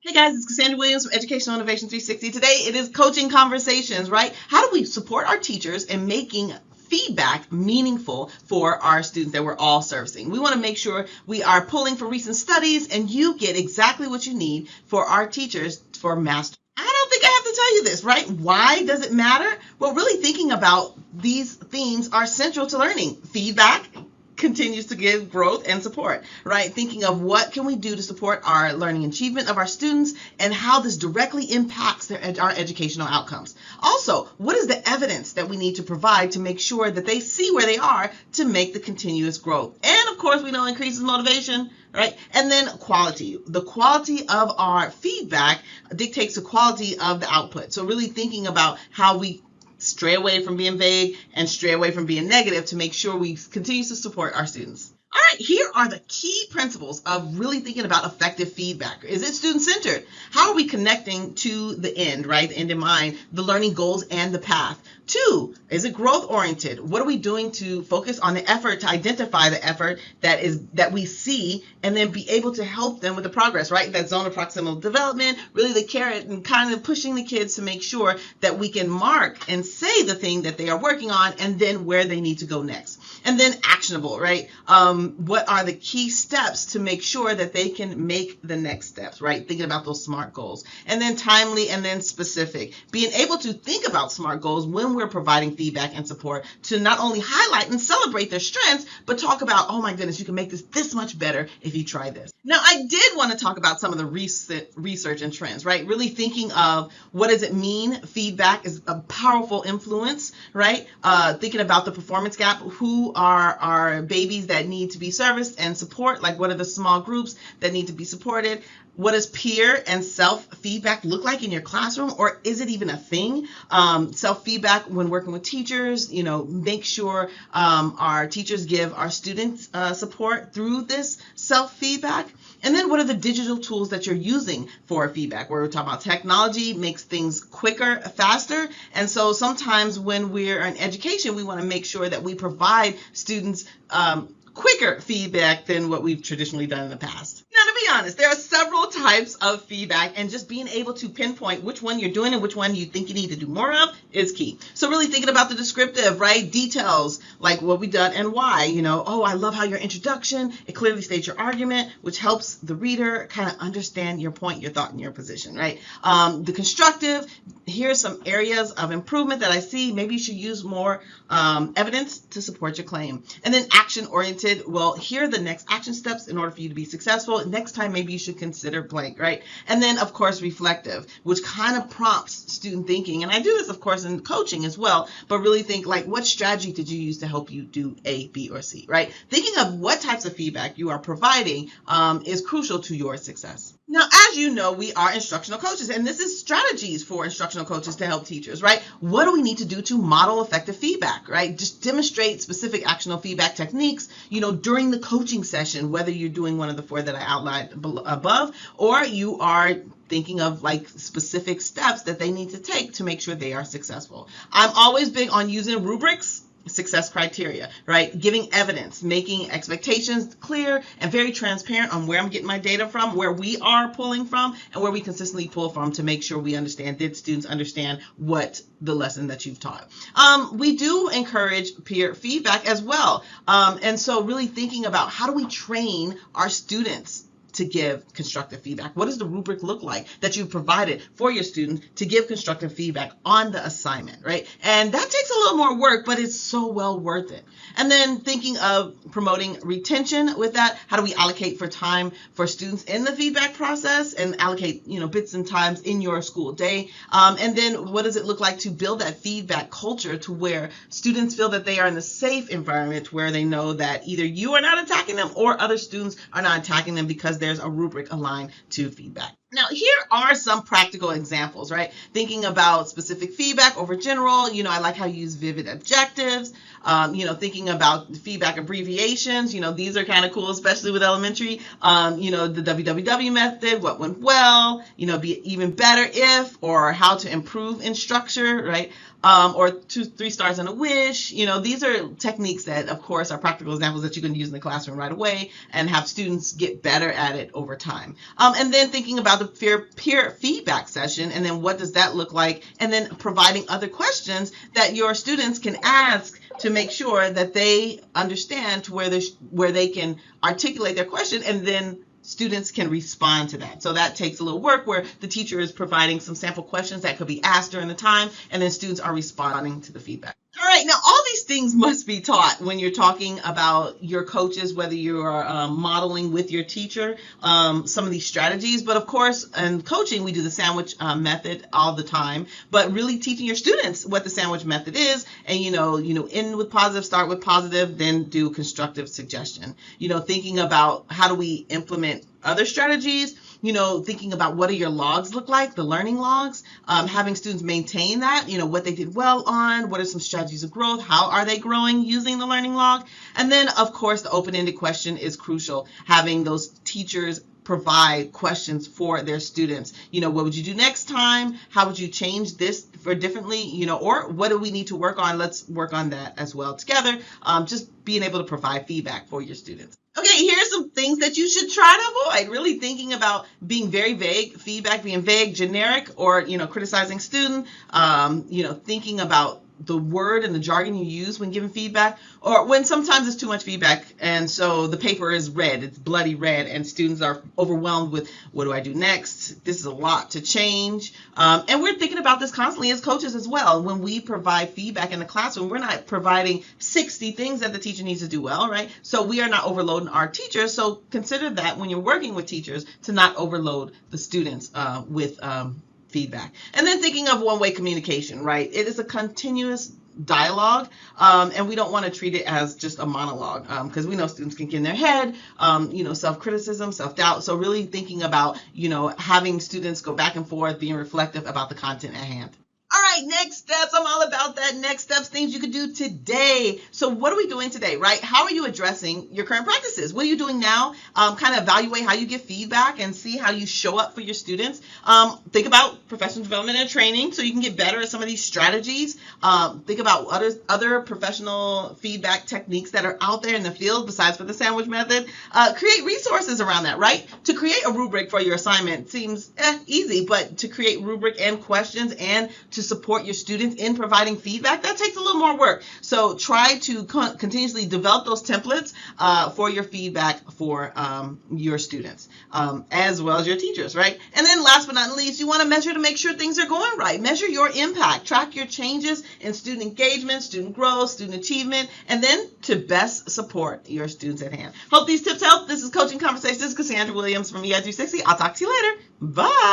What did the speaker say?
Hey guys, it's Cassandra Williams from Educational Innovation 360. Today it is coaching conversations, right? How do we support our teachers in making feedback meaningful for our students that we're all servicing? We want to make sure we are pulling from recent studies and you get exactly what you need for our teachers for mastery. I don't think I have to tell you this, right? Why does it matter? Well, really thinking about these themes are central to learning. Feedback continues to give growth and support, right? Thinking of what can we do to support our learning achievement of our students and how this directly impacts our educational outcomes. Also, what is the evidence that we need to provide to make sure that they see where they are to make the continuous growth? And of course, we know increases motivation, right? And then quality. The quality of our feedback dictates the quality of the output. So really thinking about how we stray away from being vague and stray away from being negative to make sure we continue to support our students. All right, here are the key principles of really thinking about effective feedback. Is it student-centered? How are we connecting to the end, right? The end in mind, the learning goals and the path. 2, is it growth-oriented? What are we doing to focus on the effort, to identify the effort that we see and then be able to help them with the progress, right? That zone of proximal development, really the carrot and kind of pushing the kids to make sure that we can mark and say the thing that they are working on and then where they need to go next. And then actionable, right? What are the key steps to make sure that they can make the next steps, right? Thinking about those SMART goals. And then timely and then specific. Being able to think about SMART goals when we're providing feedback and support to not only highlight and celebrate their strengths, but talk about, oh my goodness, you can make this much better if you try this. Now, I did want to talk about some of the research and trends, right? Really thinking of what does it mean? Feedback is a powerful influence, right? Thinking about the performance gap, who are our babies that need to be serviced and support, like what are the small groups that need to be supported? What does peer and self-feedback look like in your classroom, or is it even a thing? Self-feedback when working with teachers, make sure our teachers give our students support through this self-feedback. And then what are the digital tools that you're using for feedback? We're talking about technology makes things quicker, faster. And so sometimes when we're in education, we want to make sure that we provide students quicker feedback than what we've traditionally done in the past. Now, to be honest, there are several types of feedback, and just being able to pinpoint which one you're doing and which one you think you need to do more of is key. So really thinking about the descriptive, right? Details, like what we've done and why. Oh, I love how your introduction, it clearly states your argument, which helps the reader kind of understand your point, your thought, and your position, right? The constructive, here's some areas of improvement that I see. Maybe you should use more evidence to support your claim. And then action-oriented, well, here are the next action steps in order for you to be successful. Next time, maybe you should consider blank, right? And then, of course, reflective, which kind of prompts student thinking. And I do this, of course, in coaching as well, but really think like, what strategy did you use to help you do A, B, or C, right? Thinking of what types of feedback you are providing is crucial to your success. Now, as you know, we are instructional coaches, and this is strategies for instructional coaches to help teachers, right? What do we need to do to model effective feedback, right? Just demonstrate specific actionable feedback techniques, during the coaching session, whether you're doing one of the 4 that I outlined above, or you are thinking of like specific steps that they need to take to make sure they are successful. I'm always big on using rubrics, success criteria, right? Giving evidence, making expectations clear and very transparent on where I'm getting my data from, where we are pulling from, and where we consistently pull from to make sure we understand, did students understand what the lesson that you've taught. We do encourage peer feedback as well. And so really thinking about how do we train our students to give constructive feedback? What does the rubric look like that you've provided for your students to give constructive feedback on the assignment, right? And that takes a little more work, but it's so well worth it. And then thinking of promoting retention with that, how do we allocate for time for students in the feedback process and allocate, bits and times in your school day? And then what does it look like to build that feedback culture to where students feel that they are in a safe environment where they know that either you are not attacking them or other students are not attacking them because there's a rubric aligned to feedback. Now, here are some practical examples, right? Thinking about specific feedback over general, I like how you use vivid adjectives, thinking about feedback abbreviations, these are kind of cool, especially with elementary, the WWW method, what went well, be even better if, or how to improve in structure, right? Or 2-3 stars and a wish. These are techniques that, of course, are practical examples that you can use in the classroom right away and have students get better at it over time. And then thinking about about the peer feedback session, and then what does that look like, and then providing other questions that your students can ask to make sure that they understand to where they can articulate their question, and then students can respond to that. So that takes a little work where the teacher is providing some sample questions that could be asked during the time, and then students are responding to the feedback. All right, now all these things must be taught when you're talking about your coaches, whether you're modeling with your teacher, some of these strategies. But of course, in coaching, we do the sandwich method all the time, but really teaching your students what the sandwich method is, and end with positive, start with positive, then do constructive suggestion. Thinking about how do we implement other strategies, thinking about what do your logs look like, the learning logs, having students maintain that, what they did well on, what are some strategies of growth, how are they growing using the learning log. And then, of course, the open-ended question is crucial, having those teachers provide questions for their students. What would you do next time? How would you change this for differently? Or what do we need to work on? Let's work on that as well together. Just being able to provide feedback for your students. Okay, here's some things that you should try to avoid. Really thinking about being very vague, feedback being vague, generic, or, criticizing student, thinking about the word and the jargon you use when giving feedback, or when sometimes it's too much feedback and so the paper is red, it's bloody red, and students are overwhelmed with what do I do next? This is a lot to change. And we're thinking about this constantly as coaches as well. When we provide feedback in the classroom, we're not providing 60 things that the teacher needs to do well, right? So we are not overloading our teachers. So consider that when you're working with teachers to not overload the students with feedback. And then thinking of one-way communication, right? It is a continuous dialogue, and we don't want to treat it as just a monologue, because we know students can get in their head, self-criticism, self-doubt. So really thinking about, having students go back and forth, being reflective about the content at hand. All right, next steps. I'm all about that. Next steps, things you could do today. So what are we doing today, right? How are you addressing your current practices? What are you doing now? Kind of evaluate how you give feedback and see how you show up for your students. Think about professional development and training so you can get better at some of these strategies. Think about other professional feedback techniques that are out there in the field besides for the sandwich method. Create resources around that, right? To create a rubric for your assignment seems easy, but to create rubric and questions and to support your students in providing feedback, that takes a little more work. So try to continuously develop those templates for your feedback for your students, as well as your teachers, right? And then last but not least, you want to measure to make sure things are going right. Measure your impact. Track your changes in student engagement, student growth, student achievement, and then to best support your students at hand. Hope these tips help. This is Coaching Conversations. This is Cassandra Williams from EI360. I'll talk to you later. Bye.